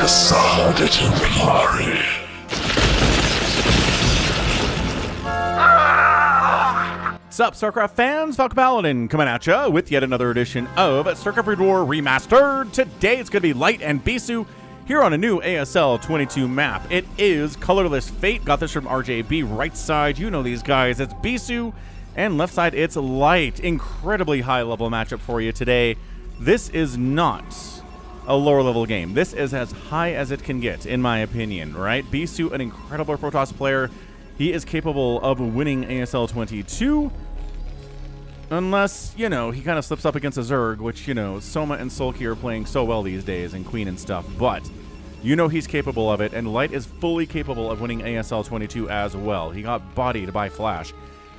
Facade Templari. What's up, StarCraft fans? Falcon Paladin coming at ya with yet another edition of StarCraft Brood War Remastered. Today it's going to be Light and BISU here on a new ASL 22 map. It is Colorless Fate. Got this from RJB. Right side, you know these guys. It's BISU. And left side, it's Light. Incredibly high level matchup for you today. This is not a lower level game. This is as high as it can get, in my opinion, right? BISU, an incredible Protoss player. He is capable of winning ASL 22. Unless, you know, he kind of slips up against a Zerg, which, you know, Soma and Sulky are playing so well these days, and Queen and stuff. But you know he's capable of it, and Light is fully capable of winning ASL 22 as well. He got bodied by Flash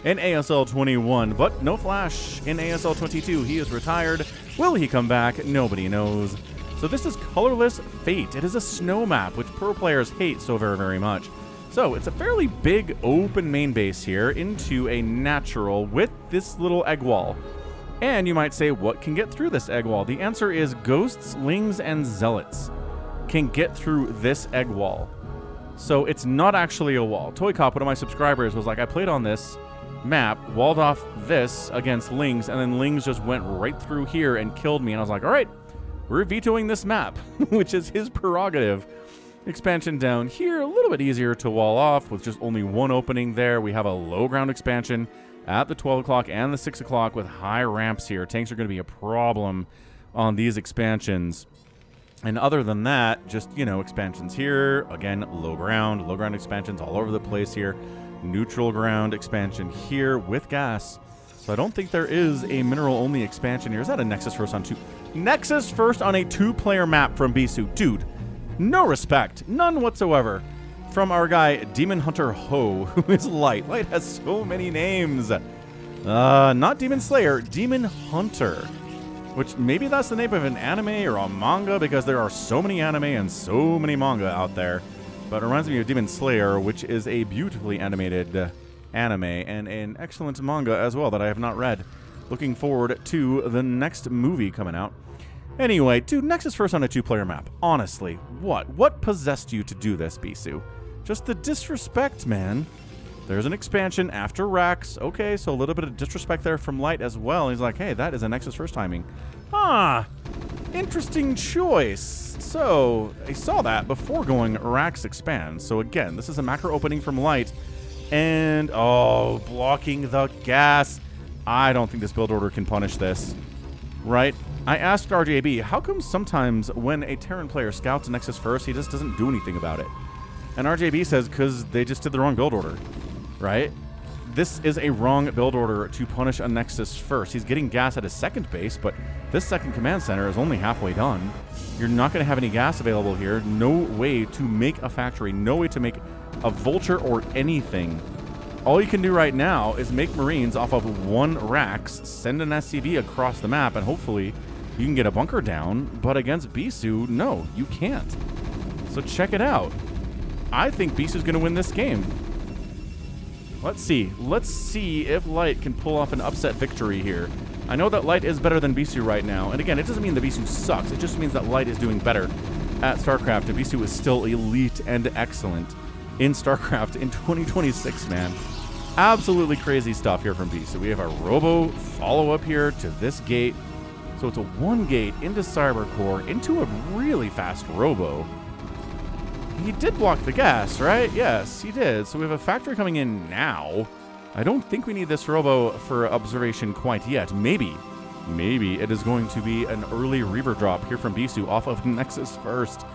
in ASL 21, but no Flash in ASL 22. He is retired. Will he come back? Nobody knows. So this is Colorless Fate. It is a snow map, which pro players hate so very, very much. So it's a fairly big open main base here into a natural with this little egg wall. And you might say, what can get through this egg wall? The answer is ghosts, lings, and zealots can get through this egg wall. So it's not actually a wall. Toy Cop, one of my subscribers, was like, I played on this map, walled off this against lings, and then lings just went right through here and killed me. And I was like, all right, we're vetoing this map, which is his prerogative. Expansion down here, a little bit easier to wall off with just only one opening there. We have a low ground expansion at the 12 o'clock and the 6 o'clock with high ramps here. Tanks are going to be a problem on these expansions. And other than that, just, you know, expansions here. Again, low ground expansions all over the place here. Neutral ground expansion here with gas. So I don't think there is a mineral-only expansion here. Is that a Nexus first on two? Nexus first on a two-player map from BISU. Dude. No respect, none whatsoever, from our guy Demon Hunter Ho, who is Light. Light has so many names. Not Demon Slayer, Demon Hunter, which maybe that's the name of an anime or a manga, because there are so many anime and so many manga out there. But it reminds me of Demon Slayer, which is a beautifully animated anime and an excellent manga as well that I have not read. Looking forward to the next movie coming out. Anyway, dude, Nexus first on a two-player map. Honestly, what? What possessed you to do this, BISU? Just the disrespect, man. There's an expansion after Rax. Okay, so a little bit of disrespect there from Light as well. He's like, hey, that is a Nexus first timing. Ah, interesting choice. So, I saw that before going Rax expand. So again, this is a macro opening from Light. And, oh, blocking the gas. I don't think this build order can punish this. Right? I asked RJB, how come sometimes when a Terran player scouts a Nexus first, he just doesn't do anything about it? And RJB says, because they just did the wrong build order, right? This is a wrong build order to punish a Nexus first. He's getting gas at his second base, but this second command center is only halfway done. You're not going to have any gas available here. No way to make a factory, no way to make a vulture or anything. All you can do right now is make Marines off of one Rax, send an SCV across the map, and hopefully you can get a bunker down. But against BISU, no, you can't. So check it out. I think BISU's going to win this game. Let's see. Let's see if Light can pull off an upset victory here. I know that Light is better than BISU right now. And again, it doesn't mean that BISU sucks. It just means that Light is doing better at StarCraft. And BISU is still elite and excellent in StarCraft in 2026, man. Absolutely crazy stuff here from BISU. We have a robo follow-up here to this gate. So it's a one gate into Cybercore, into a really fast robo. He did block the gas, right? Yes, he did. So we have a factory coming in now. I don't think we need this robo for observation quite yet. Maybe it is going to be an early Reaver drop here from BISU off of Nexus first.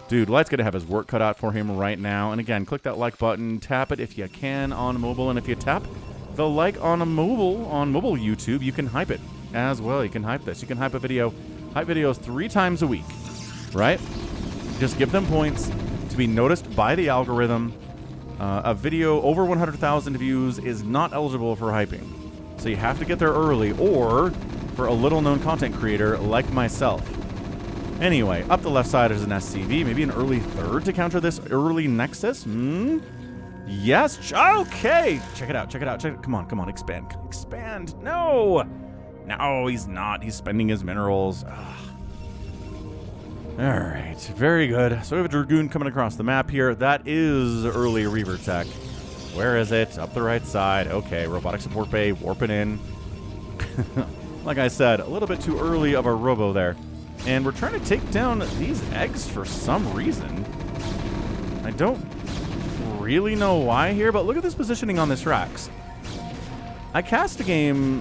Dude, Light's going to have his work cut out for him right now. And again, click that like button, tap it if you can on mobile. And if you tap the like on mobile YouTube, you can hype it as well. You can hype this. You can hype a video. Hype videos 3 times a week, right? Just give them points to be noticed by the algorithm. A video over 100,000 views is not eligible for hyping. So you have to get there early, or for a little-known content creator like myself. Anyway, up the left side is an SCV, maybe an early third to counter this early Nexus. Yes, okay. Check it out. Come on, expand. No, he's not. He's spending his minerals. Ugh. Alright, very good. So we have a Dragoon coming across the map here. That is early Reaver tech. Where is it? Up the right side. Okay, robotic support bay, warping in. Like I said, a little bit too early of a robo there. And we're trying to take down these eggs for some reason. I don't really know why here, but look at this positioning on this Rax. I cast a game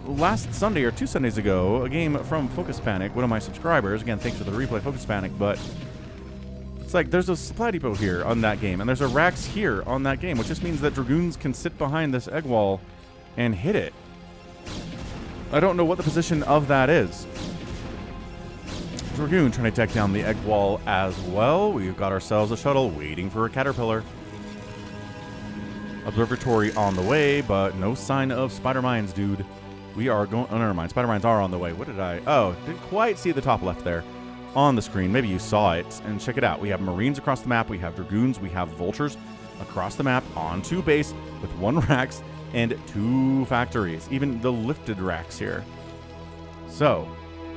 last Sunday or 2 Sundays ago, a game from Focus Panic, one of my subscribers. Again, thanks for the replay, Focus Panic, but it's like there's a supply depot here on that game, and there's a Rax here on that game, which just means that Dragoons can sit behind this egg wall and hit it. I don't know what the position of that is. Dragoon trying to take down the egg wall as well. We've got ourselves a shuttle waiting for a caterpillar. Observatory on the way, but no sign of spider mines, dude. We are going... Oh, never mind. Spider mines are on the way. What did I... Oh, didn't quite see the top left there on the screen. Maybe you saw it. And check it out. We have Marines across the map. We have Dragoons. We have Vultures across the map onto base with 1 Rax and 2 factories. Even the lifted Rax here. So,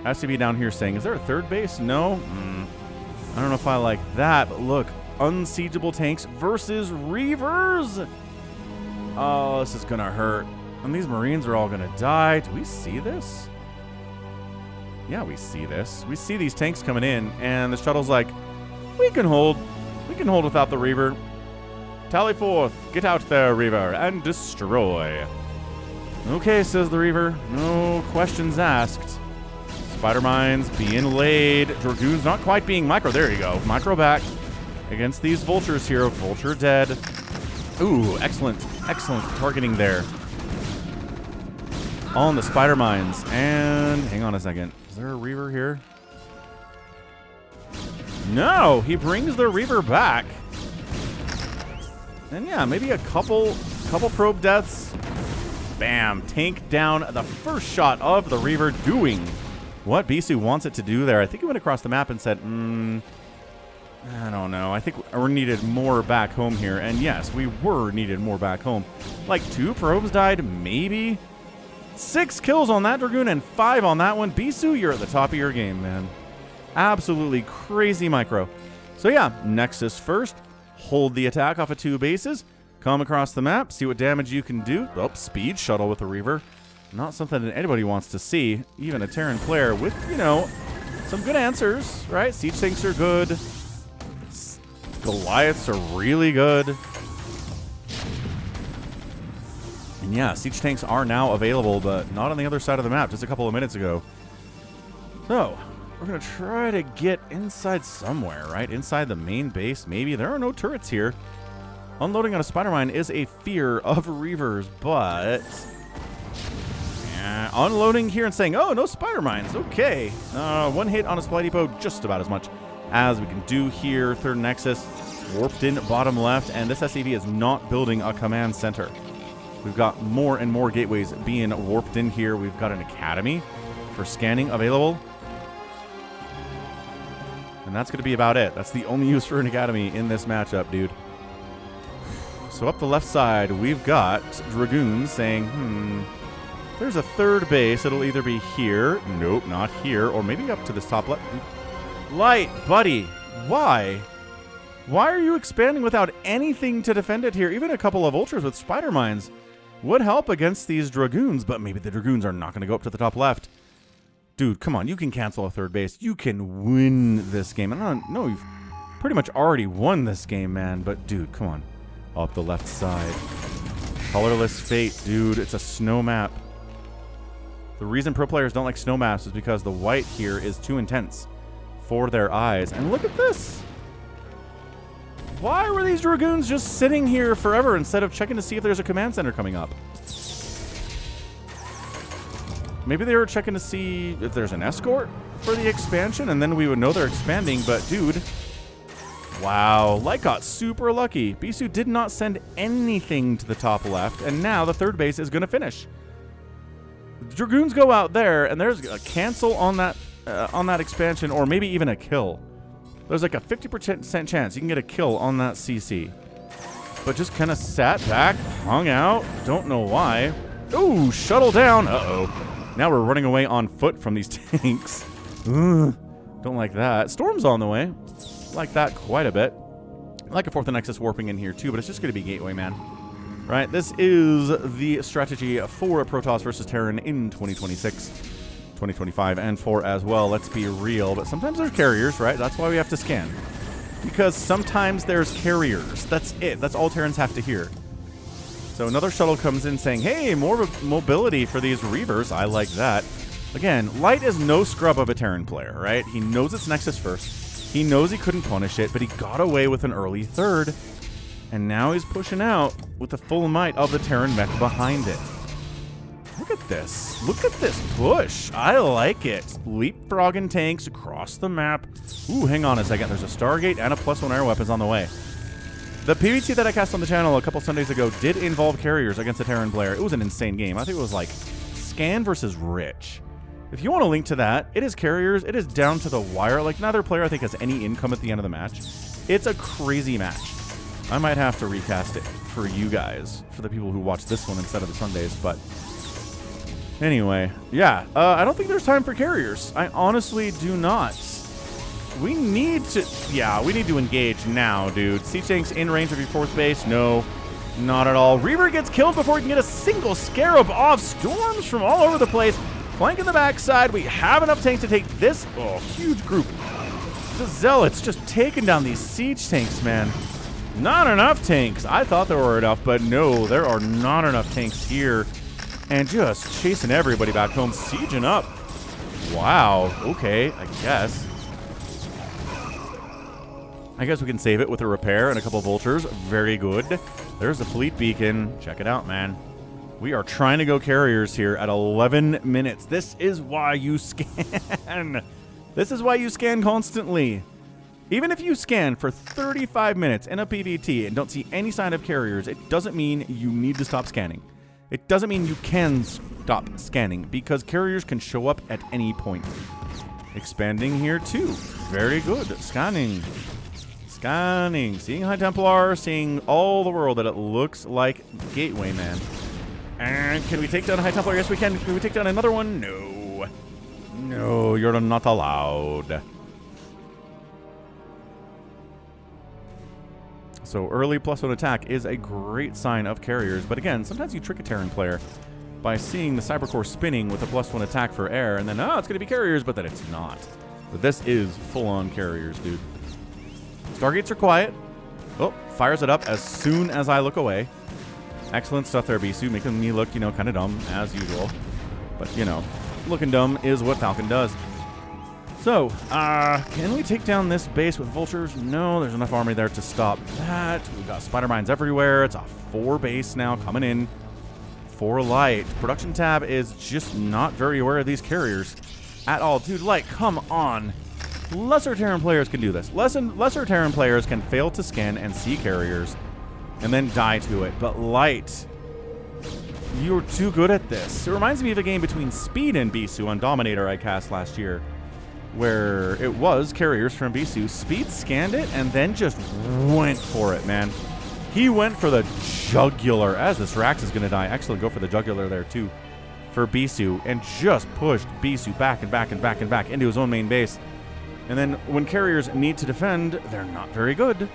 SCB down here saying, is there a 3rd base? No? I don't know if I like that, but look. Unsiegeable tanks versus Reavers. Oh, this is gonna hurt. And these Marines are all gonna die. Do we see this? Yeah, we see this. We see these tanks coming in, and the shuttle's like, we can hold. We can hold without the Reaver. Tally forth. Get out there, Reaver, and destroy. Okay, says the Reaver. No questions asked. Spider mines being laid. Dragoons not quite being micro. There you go. Micro back against these Vultures here. Vulture dead. Ooh, excellent. Excellent targeting there on the spider mines. And hang on a second. Is there a Reaver here? No, he brings the Reaver back. And yeah, maybe a couple probe deaths. Bam, tank down the first shot of the Reaver, doing what BISU wants it to do there. I think he went across the map and said, I don't know. I think we're needed more back home here. And yes, we were needed more back home. Like 2 probes died, maybe. 6 kills on that Dragoon and 5 on that one. BISU, you're at the top of your game, man. Absolutely crazy micro. So yeah, Nexus first. Hold the attack off of 2 bases. Come across the map. See what damage you can do. Oh, speed shuttle with a Reaver. Not something that anybody wants to see. Even a Terran player with, you know, some good answers, right? Siege tanks are good. Goliaths are really good. And yeah, siege tanks are now available, but not on the other side of the map just a couple of minutes ago. So, we're going to try to get inside somewhere, right? Inside the main base, maybe. There are no turrets here. Unloading on a spider mine is a fear of Reavers, but... yeah, unloading here and saying, oh, no spider mines. Okay. 1 hit on a supply depot, just about as much as we can do here. 3rd Nexus, warped in bottom left, and this SCV is not building a command center. We've got more and more gateways being warped in here. We've got an academy for scanning available. And that's going to be about it. That's the only use for an academy in this matchup, dude. So up the left side, we've got Dragoons saying, there's a 3rd base. It'll either be here. Nope, not here. Or maybe up to this top left. Light, buddy. Why? Why are you expanding without anything to defend it here? Even a couple of Vultures with spider mines would help against these Dragoons, but maybe the Dragoons are not going to go up to the top left. Dude, come on. You can cancel a 3rd base. You can win this game. And I don't know, you've pretty much already won this game, man. But, dude, come on. Up the left side. Colorless Fate, dude. It's a snow map. The reason pro players don't like snow maps is because the white here is too intense for their eyes. And look at this. Why were these Dragoons just sitting here forever instead of checking to see if there's a command center coming up? Maybe they were checking to see if there's an escort for the expansion, and then we would know they're expanding, but dude. Wow, Light got super lucky. BISU did not send anything to the top left, and now the 3rd base is going to finish. The Dragoons go out there, and there's a cancel on that expansion, or maybe even a kill. There's like a 50% chance you can get a kill on that CC. But just kind of sat back, hung out, don't know why. Ooh, shuttle down. Uh-oh. Now we're running away on foot from these tanks. Don't like that. Storm's on the way. Like that quite a bit. I like a 4th Nexus warping in here too, but it's just going to be Gateway, man. Right, this is the strategy for Protoss versus Terran in 2026, 2025, and 4 as well. Let's be real, but sometimes there's carriers, right? That's why we have to scan. Because sometimes there's carriers. That's it. That's all Terrans have to hear. So another shuttle comes in saying, hey, more mobility for these Reavers. I like that. Again, Light is no scrub of a Terran player, right? He knows it's Nexus first. He knows he couldn't punish it, but he got away with an early 3rd. And now he's pushing out with the full might of the Terran mech behind it. Look at this. Look at this push. I like it. Leapfrogging tanks across the map. Ooh, hang on a second. There's a Stargate and a +1 air weapons on the way. The PvT that I cast on the channel a couple Sundays ago did involve carriers against a Terran player. It was an insane game. I think it was like Scan versus Rich. If you want to link to that, it is carriers. It is down to the wire. Like, neither player, I think, has any income at the end of the match. It's a crazy match. I might have to recast it for you guys, for the people who watch this one instead of the Sundays, but anyway, yeah, I don't think there's time for carriers. I honestly do not. We need to engage now, dude. Siege tanks in range of your 4th base? No, not at all. Reaver gets killed before he can get a single Scarab off. Storms from all over the place. Flank in the backside. We have enough tanks to take this huge group. The Zealots just taking down these siege tanks, man. Not enough tanks. I thought there were enough, but no, there are not enough tanks here. And just chasing everybody back home, sieging up. Wow, okay, I guess. I guess we can save it with a repair and a couple vultures. Very good. There's the fleet beacon. Check it out, man. We are trying to go carriers here at 11 minutes. This is why you scan. This is why you scan constantly. Even if you scan for 35 minutes in a PvT and don't see any sign of carriers, it doesn't mean you need to stop scanning. It doesn't mean you can stop scanning, because carriers can show up at any point. Expanding here too. Very good. Scanning. Scanning. Seeing High Templar, seeing all the world that it looks like Gateway, man. And can we take down a High Templar? Yes, we can. Can we take down another one? No. No, you're not allowed. So early +1 attack is a great sign of carriers, but again, sometimes you trick a Terran player by seeing the Cybercore spinning with a +1 attack for air, and then, oh, it's going to be carriers, but then it's not. But this is full-on carriers, dude. Stargates are quiet. Oh, fires it up as soon as I look away. Excellent stuff there, BISU, making me look, kind of dumb, as usual. But, looking dumb is what Falcon does. So, can we take down this base with vultures? No, there's enough army there to stop that. We've got spider mines everywhere. It's a 4 base now coming in for Light. Production tab is just not very aware of these carriers at all. Dude, Light, come on. Lesser Terran players can do this. Lesser Terran players can fail to scan and see carriers and then die to it. But Light, you're too good at this. It reminds me of a game between Speed and BISU on Dominator I cast last year, where it was carriers from BISU. Speed scanned it and then just went for it, man. He went for the jugular, as this Rax is going to die. Actually, go for the jugular there, too, for BISU, and just pushed BISU back and back and back and back into his own main base. And then when carriers need to defend, they're not very good,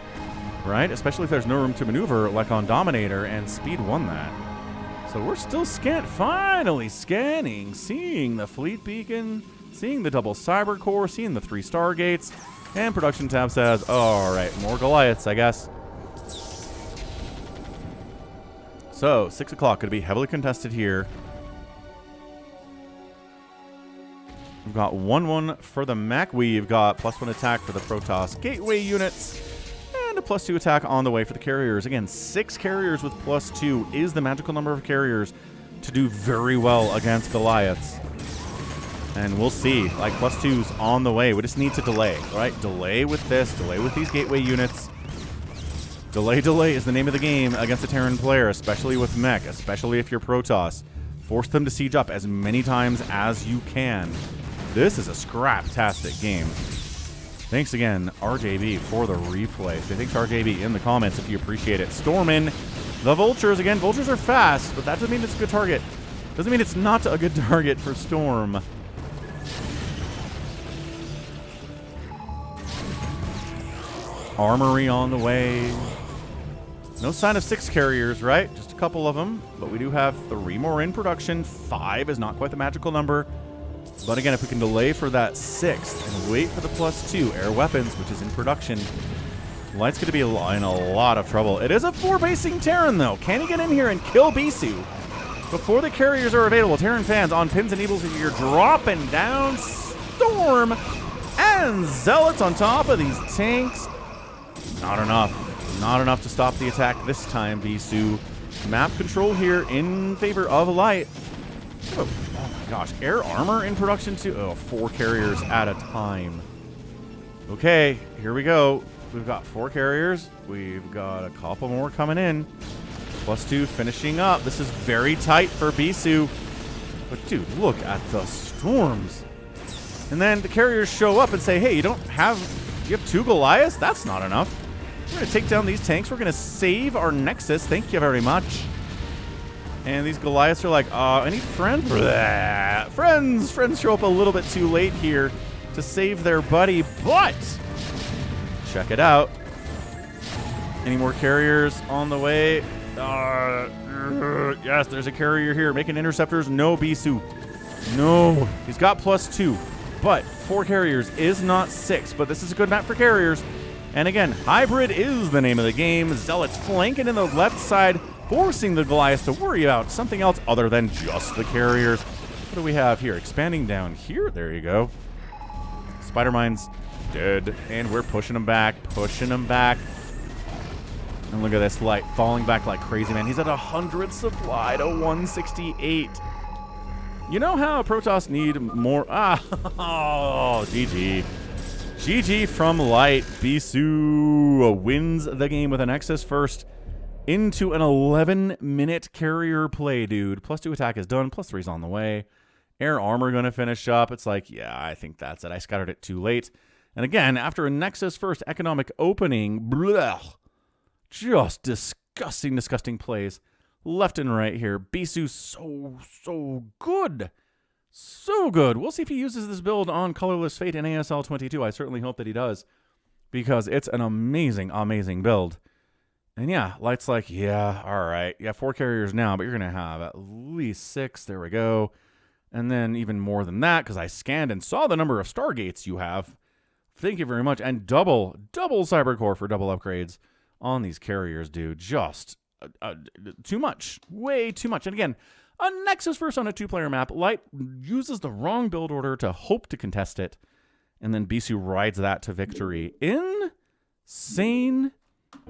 right? Especially if there's no room to maneuver, like on Dominator, and Speed won that. So we're still finally scanning, seeing the fleet beacon, seeing the double Cybercore, seeing the 3 Stargates, and production tab says, all right, more Goliaths, I guess. So, 6 o'clock, going to be heavily contested here. We've got 1-1 for the mech. We've got +1 attack for the Protoss Gateway units, and a +2 attack on the way for the carriers. Again, 6 carriers with +2 is the magical number of carriers to do very well against Goliaths. And we'll see, like, +2's on the way. We just need to delay, right? Delay with this, delay with these Gateway units. Delay is the name of the game against a Terran player, especially with mech, especially if you're Protoss. Force them to siege up as many times as you can. This is a scrap-tastic game. Thanks again, RJB, for the replay. Say thanks to RJB in the comments if you appreciate it. Stormin, the vultures. Again, vultures are fast, but that doesn't mean it's a good target. Doesn't mean it's not a good target for Storm. Armory on the way. No sign of 6 carriers, right? Just a couple of them. But we do have 3 more in production. 5 is not quite the magical number. But again, if we can delay for that 6th and wait for the +2 air weapons, which is in production, Light's going to be in a lot of trouble. It is a 4-basing Terran, though. Can he get in here and kill BISU before the carriers are available? Terran fans on pins and needles here, dropping down. Storm and Zealots on top of these tanks. Not enough. Not enough to stop the attack this time, BISU. Map control here in favor of Light. Oh my gosh. Air armor in production too. Oh, 4 carriers at a time. Okay, here we go. We've got 4 carriers. We've got a couple more coming in. +2 finishing up. This is very tight for BISU. But dude, look at the storms. And then the carriers show up and say, hey, you have 2 Goliaths? That's not enough. We're going to take down these tanks. We're going to save our Nexus. Thank you very much. And these Goliaths are like, I need friends. Friends show up a little bit too late here to save their buddy, but check it out. Any more carriers on the way? Yes, there's a carrier here making interceptors. No, BISU. No. He's got +2, but 4 carriers is not 6, but this is a good map for carriers. And again, hybrid is the name of the game. Zealots flanking in the left side, forcing the Goliaths to worry about something else other than just the carriers. What do we have here? Expanding down here. There you go. Spider-Mine's dead, and we're pushing him back, And look at this Light falling back like crazy, man. He's at 100 supply to 168. You know how Protoss need more? Oh, GG. GG from Light. BISU wins the game with an Nexus first into an 11-minute carrier play, dude. +2 attack is done. +3's on the way. Air armor going to finish up. It's like, yeah, I think that's it. I scattered it too late. And again, after a Nexus first economic opening, blech, just disgusting plays left and right here. BISU so good. So good. We'll see if he uses this build on Colorless Fate in ASL 22. I certainly hope that he does, because it's an amazing build. And yeah, Light's like, yeah, all right. Yeah, 4 carriers now, but you're going to have at least 6. There we go. And then even more than that, because I scanned and saw the number of Stargates you have. Thank you very much. And double Cybercore for double upgrades on these carriers, dude. Just too much. Way too much. And again, a Nexus first on a 2-player map. Light uses the wrong build order to hope to contest it. And then BISU rides that to victory. Insane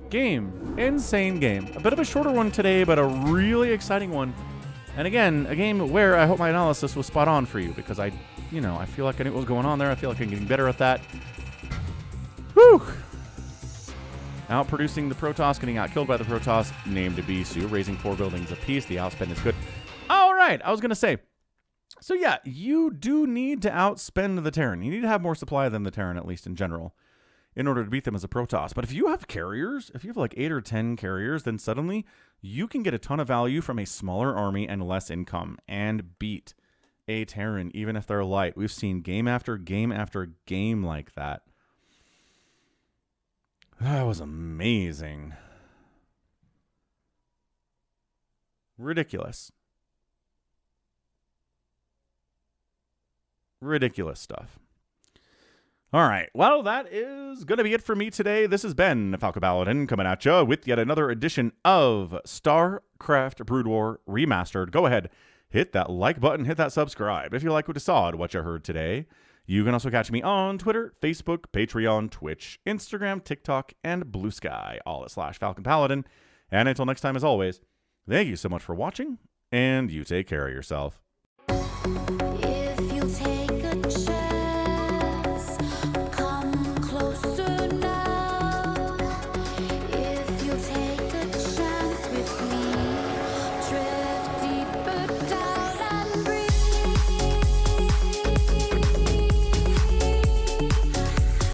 game. Insane game. A bit of a shorter one today, but a really exciting one. And again, a game where I hope my analysis was spot on for you, because I feel like I knew what was going on there. I feel like I'm getting better at that. Whew. Outproducing the Protoss, getting out killed by the Protoss, named BISU, raising 4 buildings apiece. The outspend is good. All right, I was going to say, so yeah, you do need to outspend the Terran. You need to have more supply than the Terran, at least in general, in order to beat them as a Protoss. But if you have carriers, if you have like 8 or 10 carriers, then suddenly you can get a ton of value from a smaller army and less income and beat a Terran, even if they're light. We've seen game after game after game like that. That was amazing. Ridiculous. Ridiculous stuff. All right. Well, that is going to be it for me today. This has been Falcon Paladin coming at you with yet another edition of StarCraft Brood War Remastered. Go ahead, hit that like button, hit that subscribe if you like what you saw and what you heard today. You can also catch me on Twitter, Facebook, Patreon, Twitch, Instagram, TikTok, and Blue Sky, all at /Falcon Paladin. And until next time, as always, thank you so much for watching, and you take care of yourself.